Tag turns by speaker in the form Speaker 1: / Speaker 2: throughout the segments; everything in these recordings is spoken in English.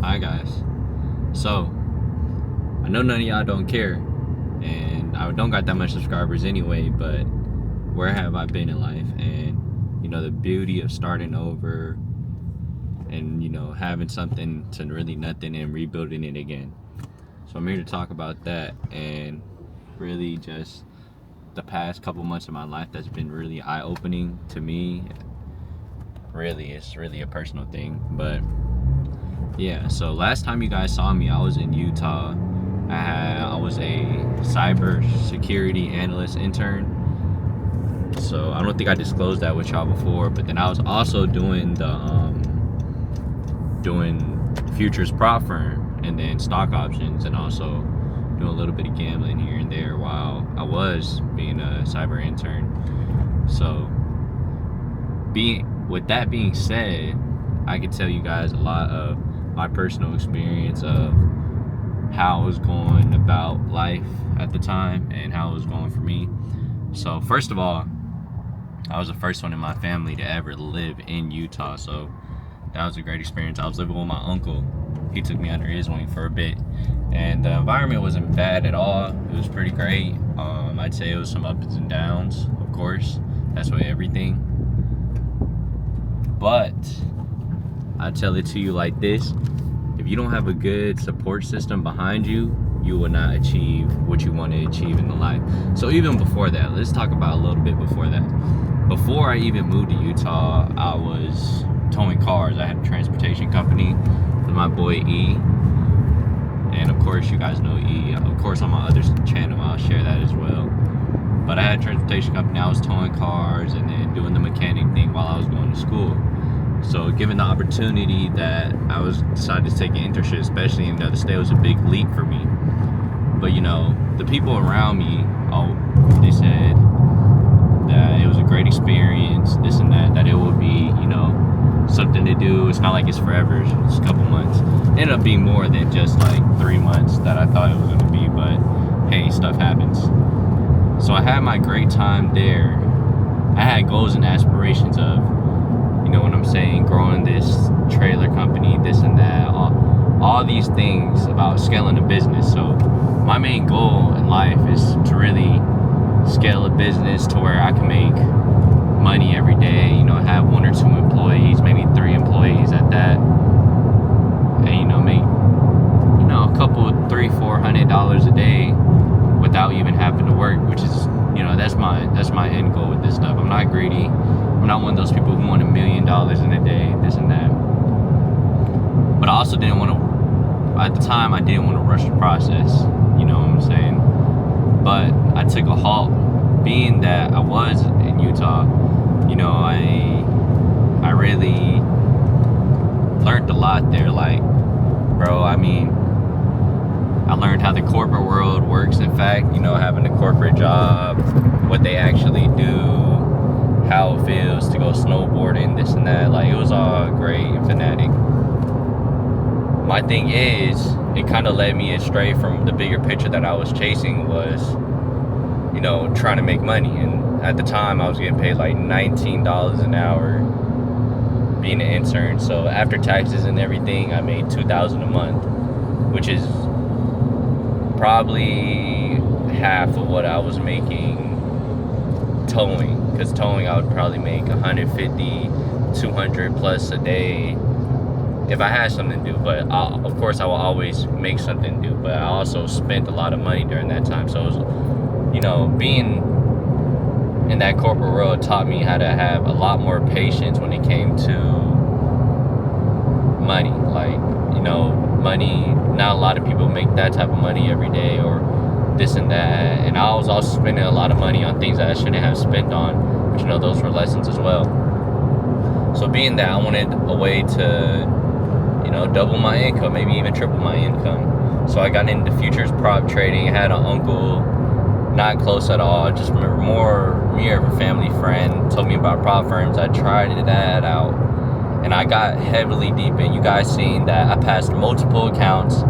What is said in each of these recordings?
Speaker 1: Hi guys. So, I know none of y'all don't care, and I don't got that much subscribers anyway, but where have I been in life? And, the beauty of starting over and, having something to really nothing and rebuilding it again. So I'm here to talk about that and really just the past couple months of my life that's been really eye-opening to me. Really, it's really a personal thing, but yeah, so last time you guys saw me, I was in Utah. I was a cyber security analyst intern. So I don't think I disclosed that with y'all before, but then I was also doing futures prop firm and then stock options, and also doing a little bit of gambling here and there while I was being a cyber intern. So with that being said, I can tell you guys a lot of my personal experience of how I was going about life at the time and how it was going for me. So first of all, I was the first one in my family to ever live in Utah, so that was a great experience. I was living with my uncle. He took me under his wing for a bit, and the environment wasn't bad at all. It was pretty great. I'd say it was some ups and downs, of course. That's what everything. But I tell it to you like this: if you don't have a good support system behind you, you will not achieve what you want to achieve in the life. So even before that, let's talk about a little bit before that. Before I even moved to Utah, I was towing cars. I had a transportation company with my boy E. And of course, you guys know E. Of course, on my other channel, I'll share that as well. But I had a transportation company. I was towing cars and then doing the mechanic thing while I was going to school. So given the opportunity that I decided to take an internship, especially in another state, was a big leap for me. But the people around me, they said that it was a great experience, this and that it would be, something to do. It's not like it's forever, it's a couple months. It ended up being more than just like 3 months that I thought it was gonna be, but hey, stuff happens. So I had my great time there. I had goals and aspirations of, what I'm saying, growing this trailer company, this and that, all these things about scaling a business. So my main goal in life is to really scale a business to where I can make money every day, have 1 or 2 employees, maybe 3 employees at that, and make a couple $300-400 a day without even having to work, which is that's my end goal with this stuff. I'm not greedy. I'm not one of those people who want $1 million in a day, this and that. But I also didn't want to, at the time, I didn't want to rush the process. You know what I'm saying? But I took a halt. Being that I was in Utah, I really learned a lot there. Like, bro, I learned how the corporate world works. In fact, having a corporate job, what they actually do, how it feels to go snowboarding, this and that. Like, it was all great and fanatic. My thing is, it kind of led me astray from the bigger picture that I was chasing, was, trying to make money. And at the time, I was getting paid like $19 an hour being an intern. So after taxes and everything, I made $2,000 a month, which is probably half of what I was making towing. Because towing, I would probably make 150, 200 plus a day if I had something to do. But of course, I will always make something to do. But I also spent a lot of money during that time. So it was, being in that corporate world taught me how to have a lot more patience when it came to money. Like, money, not a lot of people make that type of money every day, or this and that. And I was also spending a lot of money on things that I shouldn't have spent on, but those were lessons as well. So being that I wanted a way to, double my income, maybe even triple my income. So I got into futures prop trading. I had an uncle, not close at all, just more of a family friend, told me about prop firms. I tried that out, and I got heavily deep in. You guys seen that I passed multiple accounts.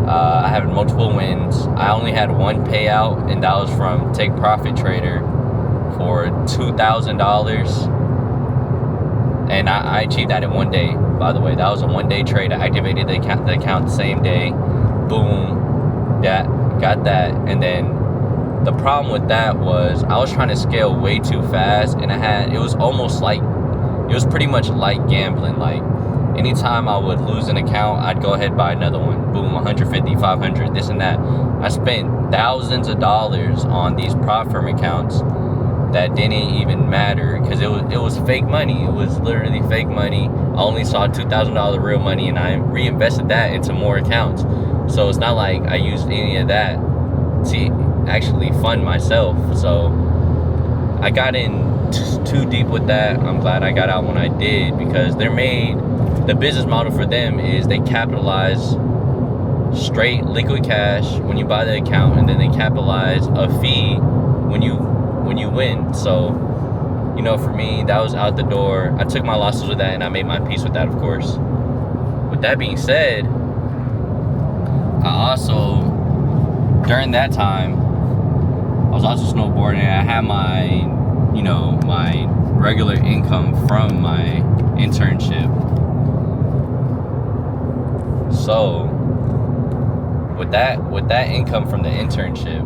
Speaker 1: I had multiple wins. I only had one payout, and that was from Take Profit Trader for $2,000. And I achieved that in one day, by the way. That was a one-day trade. I activated the account the same day. Boom. Got that. And then the problem with that was I was trying to scale way too fast, and it was pretty much like gambling. Like, anytime I would lose an account, I'd go ahead and buy another one. Boom, 150, 500, this and that. I spent thousands of dollars on these prop firm accounts that didn't even matter, because it was fake money. It was literally fake money. I only saw $2,000 real money, and I reinvested that into more accounts. So it's not like I used any of that to actually fund myself. So I got in too deep with that. I'm glad I got out when I did, because the business model for them is they capitalize straight liquid cash when you buy the account, and then they capitalize a fee when you win. So, for me, that was out the door. I took my losses with that, and I made my peace with that, of course. With that being said, I also, during that time, I was also snowboarding. I had my regular income from my internship. So with that income from the internship,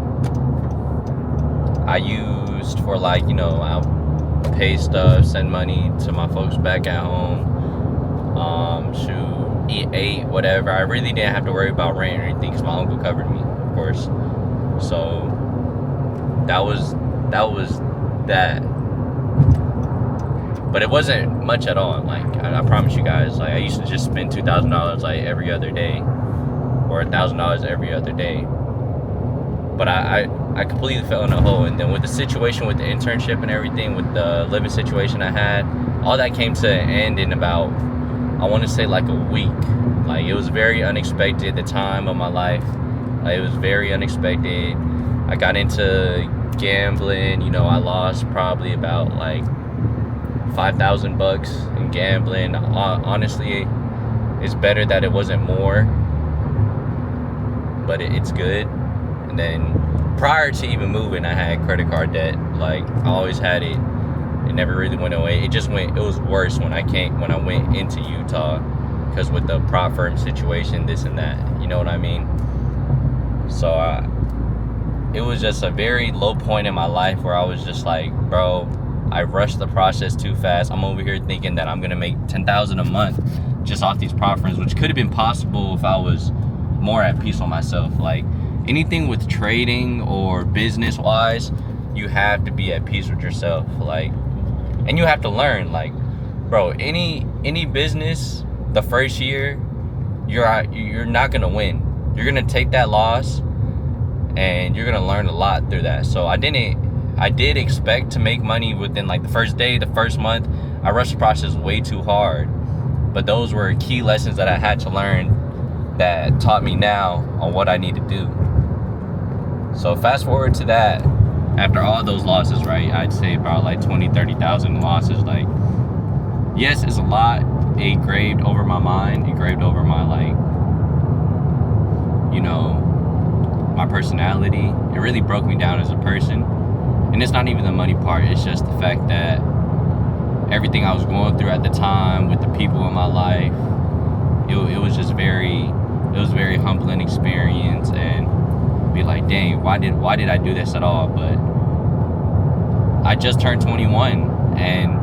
Speaker 1: I used for I'll pay stuff, send money to my folks back at home, eat, whatever. I really didn't have to worry about rent or anything, because my uncle covered me, of course. So that was that. But it wasn't much at all. Like, I promise you guys, like, I used to just spend $2,000 like every other day, or $1,000 every other day. But I completely fell in a hole. And then with the situation with the internship and everything, with the living situation I had, all that came to an end in about, I want to say, like a week. Like, it was very unexpected, the time of my life. Like, it was very unexpected. I got into gambling. I lost probably about like $5,000 in gambling. Honestly, it's better that it wasn't more, but it's good. And then prior to even moving, I had credit card debt. Like, I always had it. It never really went away. It was worse when I went into Utah, because with the prop firm situation, this and that, you know what I mean? So it was just a very low point in my life where I was just like, bro, I rushed the process too fast. I'm over here thinking that I'm gonna make $10,000 a month just off these prop firms, which could have been possible if I was more at peace with myself. Like, anything with trading or business wise, you have to be at peace with yourself. Like, and you have to learn, like, bro, any business, the first year, you're not gonna win. You're gonna take that loss, and you're gonna learn a lot through that. So I did expect to make money within like the first day, the first month. I rushed the process way too hard, but those were key lessons that I had to learn that taught me now on what I need to do. So fast forward to that, after all those losses, right, I'd say about like 20, 30,000 losses. Like, yes, it's a lot. It engraved over my mind, engraved over my, like, my personality. It really broke me down as a person. And it's not even the money part. It's just the fact that everything I was going through at the time with the people in my life, it was just very humbling experience, and be like, dang, why did I do this at all? But I just turned 21, and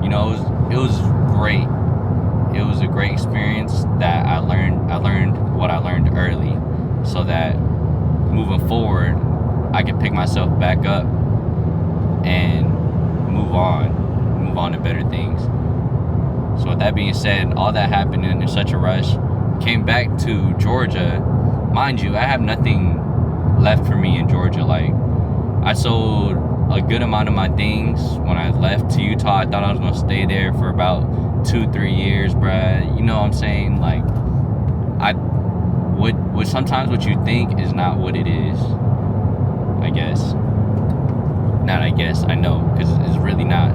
Speaker 1: it was great. It was a great experience that I learned what I learned early, so that moving forward, I could pick myself back up and move on to better things. So with that being said, all that happened in such a rush. Came back to Georgia. Mind you, I have nothing left for me in Georgia. Like, I sold a good amount of my things when I left to Utah. I thought I was gonna stay there for about 2-3 years, bruh. You know what I'm saying? Like, what sometimes what you think is not what it is. I guess. Not I guess, I know, because it's really not.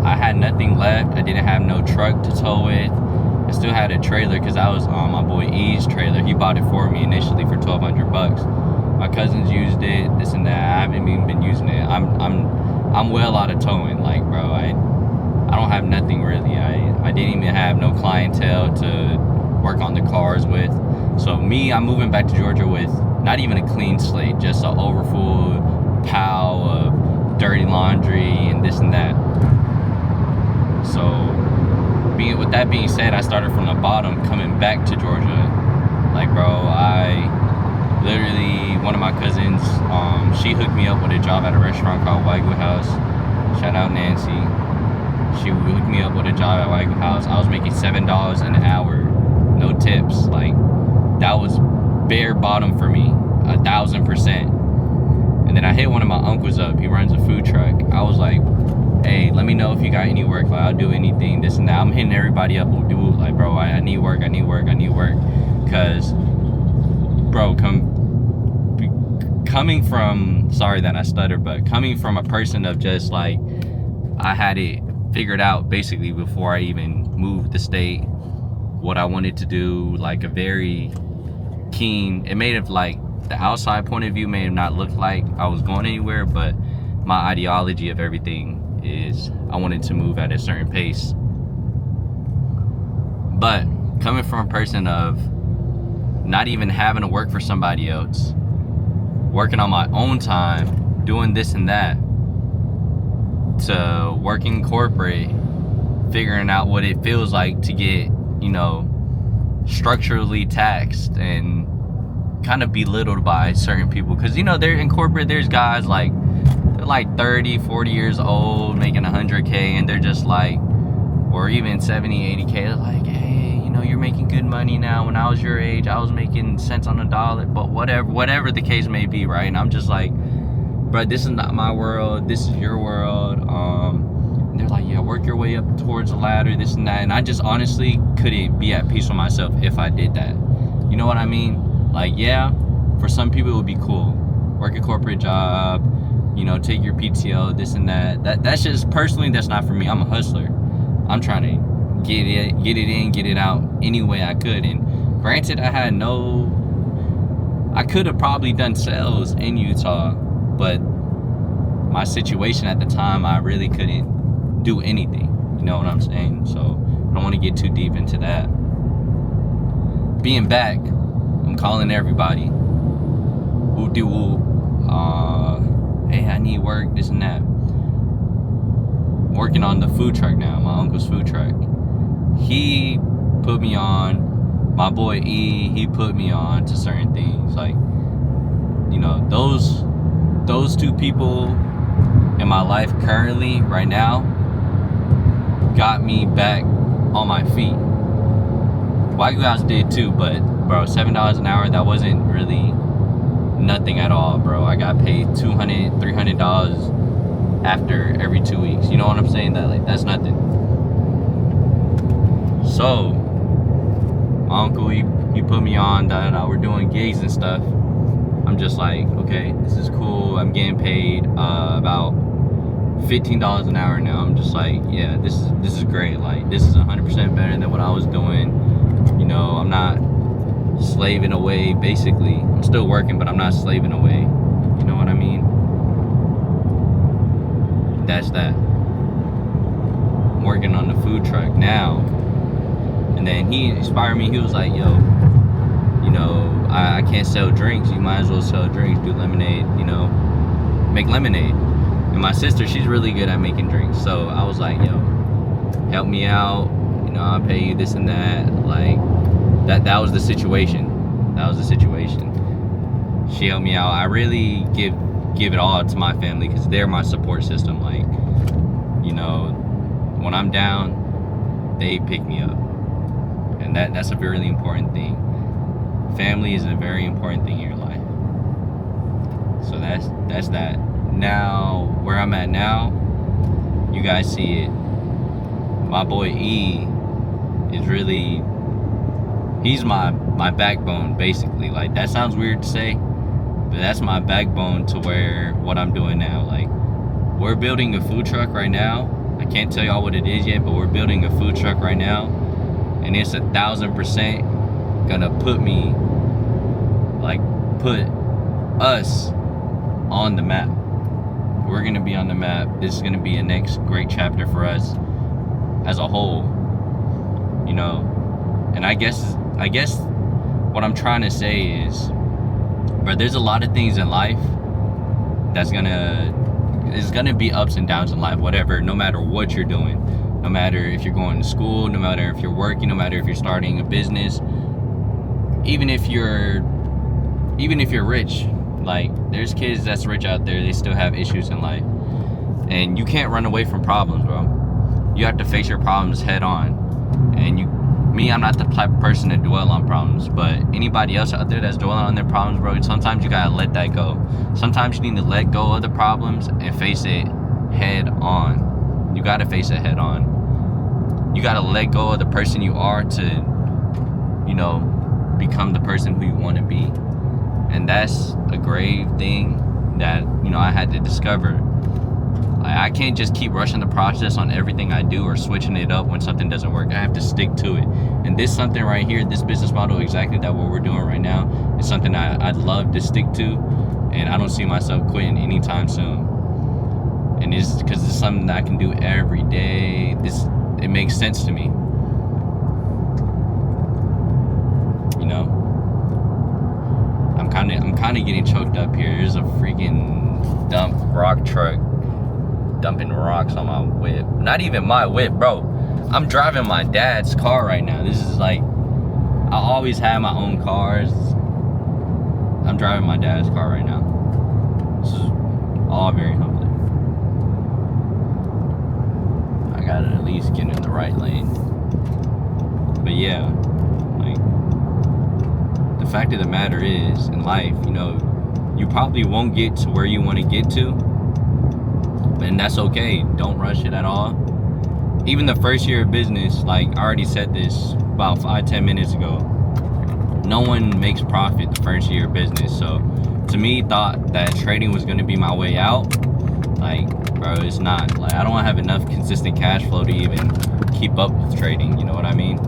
Speaker 1: I had nothing left. I didn't have no truck to tow with. I still had a trailer, because I was on my boy E's trailer. He bought it for me initially for $1,200. My cousins used it, this and that. I haven't even been using it. I'm well out of towing. Like, bro, I don't have nothing really. I didn't even have no clientele to work on the cars with. So me, I'm moving back to Georgia with not even a clean slate, just an overfull pile of dirty laundry and this and that. So with that being said, I started from the bottom coming back to Georgia. Like, bro, I literally, one of my cousins, she hooked me up with a job at a restaurant called Wagyu House. Shout out Nancy. She hooked me up with a job at Wagyu House. I was making $7 an hour, no tips. Like, that was bare bottom for me, 1,000%. And then I hit one of my uncles up. He runs a food truck. I was like, hey, let me know if you got any work. Like, I'll do anything, this and that. I'm hitting everybody up. Dude, like, bro, I need work. Because, bro, coming from, sorry that I stutter, but coming from a person of just like, I had it figured out basically before I even moved the state, what I wanted to do, like a very keen, it made it like the outside point of view may have not looked like I was going anywhere, but my ideology of everything is I wanted to move at a certain pace. But coming from a person of not even having to work for somebody else, working on my own time, doing this and that, to working corporate, figuring out what it feels like to get, you know, structurally taxed and kind of belittled by certain people. Because, you know, they're in corporate, there's guys like, they're like 30, 40 years old, making 100K, and they're just like, or even 70, 80K, they're like, hey, you know, you're making good money now. When I was your age, I was making cents on the dollar, but whatever the case may be, right? And I'm just like, bro, this is not my world, this is your world. And they're like, yeah, work your way up towards the ladder, this and that. And I just honestly couldn't be at peace with myself if I did that. You know what I mean? Like, yeah, for some people it would be cool. Work a corporate job, you know, take your PTO, this and that. That's just, personally, that's not for me. I'm a hustler. I'm trying to get it in, get it out any way I could. And granted, I could have probably done sales in Utah, but my situation at the time, I really couldn't do anything. You know what I'm saying? So I don't want to get too deep into that. Being back, I'm calling everybody. Hey, I need work, this and that. Working on the food truck now, my uncle's food truck. He put me on, my boy E, he put me on to certain things. Like, you know, those two people in my life currently, right now, got me back on my feet. Wagyu House did too, but bro, $7 an hour, that wasn't really nothing at all, bro. I got paid $200, $300 after every 2 weeks. You know what I'm saying? That's nothing. So my uncle, he put me on that. We're doing gigs and stuff. I'm just like, okay, this is cool. I'm getting paid about $15 an hour now. I'm just like, yeah, this is great. Like, this is 100% better than what I was doing. You know, I'm not slaving away, basically. I'm still working, but I'm not slaving away. You know what I mean? That's that. I'm working on the food truck now. And then he inspired me. He was like, yo, you know, I can't sell drinks. You might as well sell drinks. Do lemonade, you know, make lemonade. And my sister, she's really good at making drinks. So I was like, yo, help me out. You know, I'll pay you this and that. Like, that was the situation. That was the situation. She helped me out. I really give it all to my family because they're my support system. Like, you know, when I'm down, they pick me up. And that's a really important thing. Family is a very important thing in your life. So that's that. Now, where I'm at now, you guys see it. My boy E is really, he's my backbone, basically. Like, that sounds weird to say, but that's my backbone to where what I'm doing now. Like, we're building a food truck right now. I can't tell y'all what it is yet, but we're building a food truck right now, and it's 1,000% gonna put us on the map. We're going to be on the map. This is going to be a next great chapter for us as a whole, you know. And I guess what I'm trying to say is, bro, there's a lot of things in life that's gonna be ups and downs in life, whatever, no matter what you're doing, no matter if you're going to school, no matter if you're working, no matter if you're starting a business, even if you're rich. Like, there's kids that's rich out there, they still have issues in life, and you can't run away from problems, bro. You have to face your problems head on. And I'm not the type of person to dwell on problems, but anybody else out there that's dwelling on their problems, bro, sometimes you gotta let that go. Sometimes you need to let go of the problems and face it head on. You gotta face it head on. You gotta let go of the person you are to, you know, become the person who you want to be. And that's a grave thing that, you know, I had to discover. I can't just keep rushing the process on everything I do or switching it up when something doesn't work. I have to stick to it. And this something right here, this business model, exactly that what we're doing right now, is something I'd love to stick to, and I don't see myself quitting anytime soon. And it's because it's something that I can do every day. It makes sense to me. You know, I'm kind of getting choked up here. There's a freaking dump rock truck dumping rocks on my whip. Not even my whip, bro. I'm driving my dad's car right now. This is like, I always have my own cars. I'm driving my dad's car right now. This is all very humbling. I gotta at least get in the right lane. But yeah, like, the fact of the matter is, in life, you know, you probably won't get to where you want to get to, and that's okay. Don't rush it at all. Even the first year of business, like I already said this about 5-10 minutes ago, no one makes profit the first year of business. So to me, thought that trading was going to be my way out. Like, bro, it's not. Like, I don't have enough consistent cash flow to even keep up with trading, you know what I mean?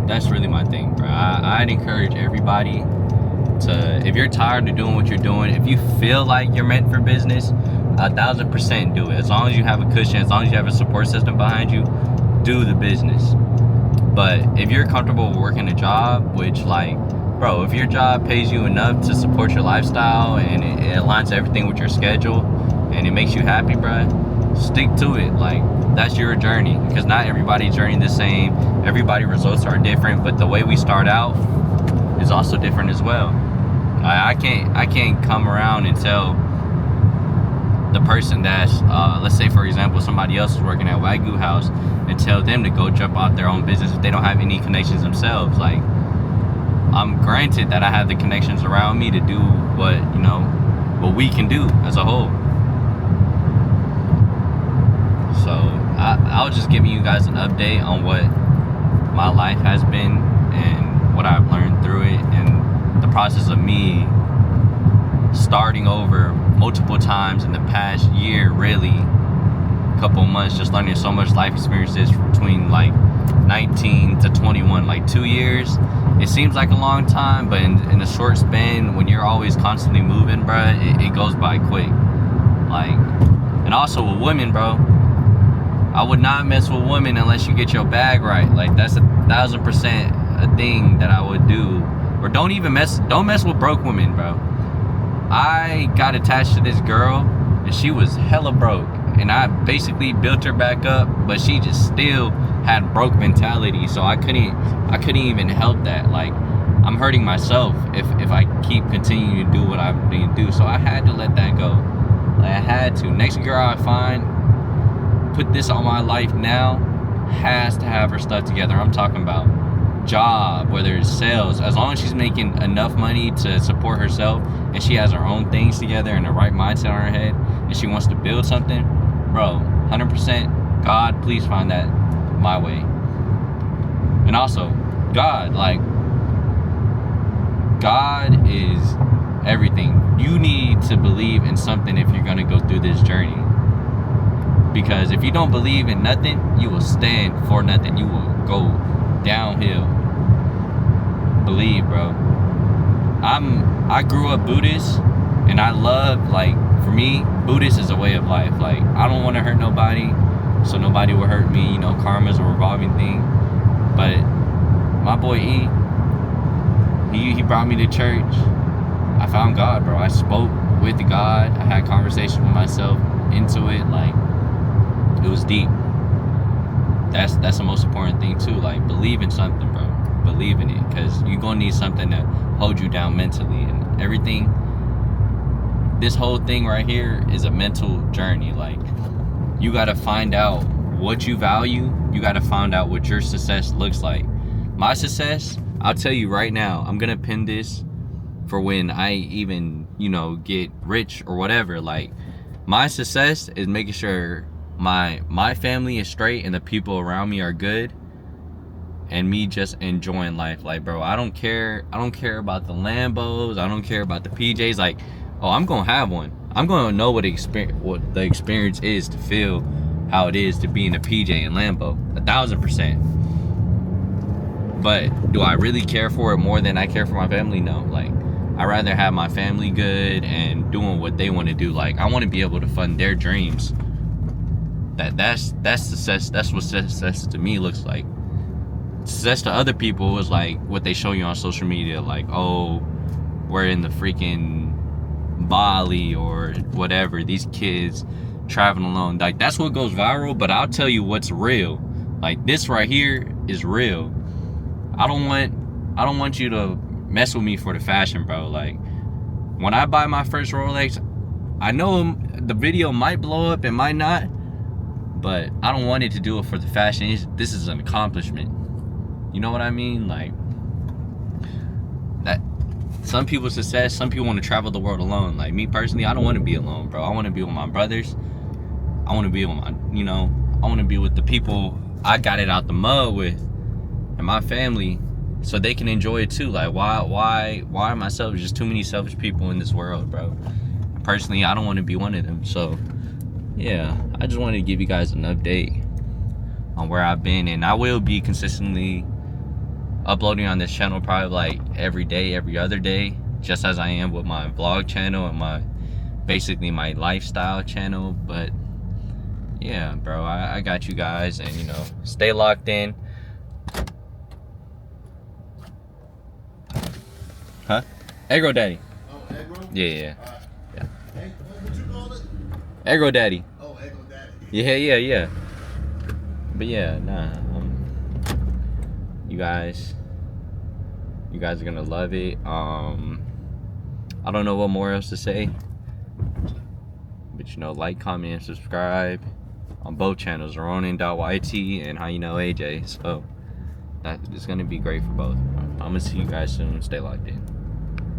Speaker 1: That's really my thing, bro. I'd encourage everybody to, if you're tired of doing what you're doing, if you feel like you're meant for business, 1,000% do it. As long as you have a cushion, as long as you have a support system behind you, do the business. But if you're comfortable working a job, which, like, bro, if your job pays you enough to support your lifestyle and it aligns everything with your schedule and it makes you happy, bro, stick to it. Like, that's your journey, because not everybody's journey the same. Everybody's results are different, but the way we start out is also different as well. I can't come around and tell the person that's let's say, for example, somebody else is working at Wagyu House, and tell them to go jump out their own business if they don't have any connections themselves. Like, I'm granted that I have the connections around me to do what we can do as a whole. So I was just giving you guys an update on what my life has been and what I've learned through it, and the process of me starting over multiple times in the past year, really couple months, just learning so much life experiences between like 19 to 21, like 2 years. It seems like a long time, but in a short span, when you're always constantly moving, bro, it goes by quick. Like, and also with women, bro, I would not mess with women unless you get your bag right. Like, that's 1,000% a thing that I would do. Or don't mess with broke women, bro. I got attached to this girl and she was hella broke, and I basically built her back up, but she just still had broke mentality. So I couldn't even help that. Like, I'm hurting myself if I keep continuing to do what I need to do. So I had to let that go. Like, I had to. Next girl I find, put this on my life now, has to have her stuff together. I'm talking about job, whether it's sales, as long as she's making enough money to support herself and she has her own things together and the right mindset on her head and she wants to build something, bro, 100%, God, please find that my way. And also, God, like, God is everything. You need to believe in something if you're gonna go through this journey. Because if you don't believe in nothing, you will stand for nothing. You will go downhill. Believe, bro. I grew up Buddhist, and I love, like, for me, Buddhist is a way of life. Like, I don't want to hurt nobody, so nobody will hurt me. You know, karma's a revolving thing. But my boy E, he brought me to church. I found God, bro. I spoke with God. I had conversation with myself into it. Like, it was deep. That's the most important thing too. Like, believe in something, bro. Believe in it, because you're gonna need something to hold you down mentally, and everything. This whole thing right here is a mental journey. Like, you gotta find out what you value. You gotta find out what your success looks like. My success, I'll tell you right now, I'm gonna pin this for when I even, you know, get rich or whatever. Like, my success is making sure my family is straight and the people around me are good, and me just enjoying life. Like, bro, I don't care about the Lambos, I don't care about the PJs. Like, oh, I'm gonna have one. I'm gonna know what the experience is to feel how it is to be in a PJ and Lambo, 1000%. But do I really care for it more than I care for my family? No. Like, I'd rather have my family good and doing what they want to do. Like, I want to be able to fund their dreams. That's success. That's what success to me looks like. Success to other people is like what they show you on social media. Like, oh, we're in the freaking Bali or whatever. These kids traveling alone. Like, that's what goes viral. But I'll tell you what's real. Like, this right here is real. I don't want you to mess with me for the fashion, bro. Like, when I buy my first Rolex, I know the video might blow up, it might not, but I don't want it to do it for the fashion. This is an accomplishment. You know what I mean? Like, that. Some people's success, some people want to travel the world alone. Like, me personally, I don't want to be alone, bro. I want to be with my brothers. I want to be with my, you know, I want to be with the people I got it out the mud with, and my family, so they can enjoy it too. Like, why myself? There's just too many selfish people in this world, bro. Personally, I don't want to be one of them. So yeah, I just wanted to give you guys an update on where I've been, and I will be consistently uploading on this channel, probably like every day, every other day, just as I am with my vlog channel and my basically my lifestyle channel. But yeah, bro, I got you guys, and you know, stay locked in. Huh? Aggro Daddy.
Speaker 2: Oh, Aggro?
Speaker 1: Yeah.
Speaker 2: Yeah. Hey, what you call it?
Speaker 1: Aggro Daddy.
Speaker 2: Oh, Aggro Daddy.
Speaker 1: Yeah. But yeah, nah. You guys are gonna love it. I don't know what more else to say, but you know, like, comment, and subscribe on both channels, Ronin.yt and How You Know AJ. So that is gonna be great for both. I'm gonna see you guys soon. Stay locked in.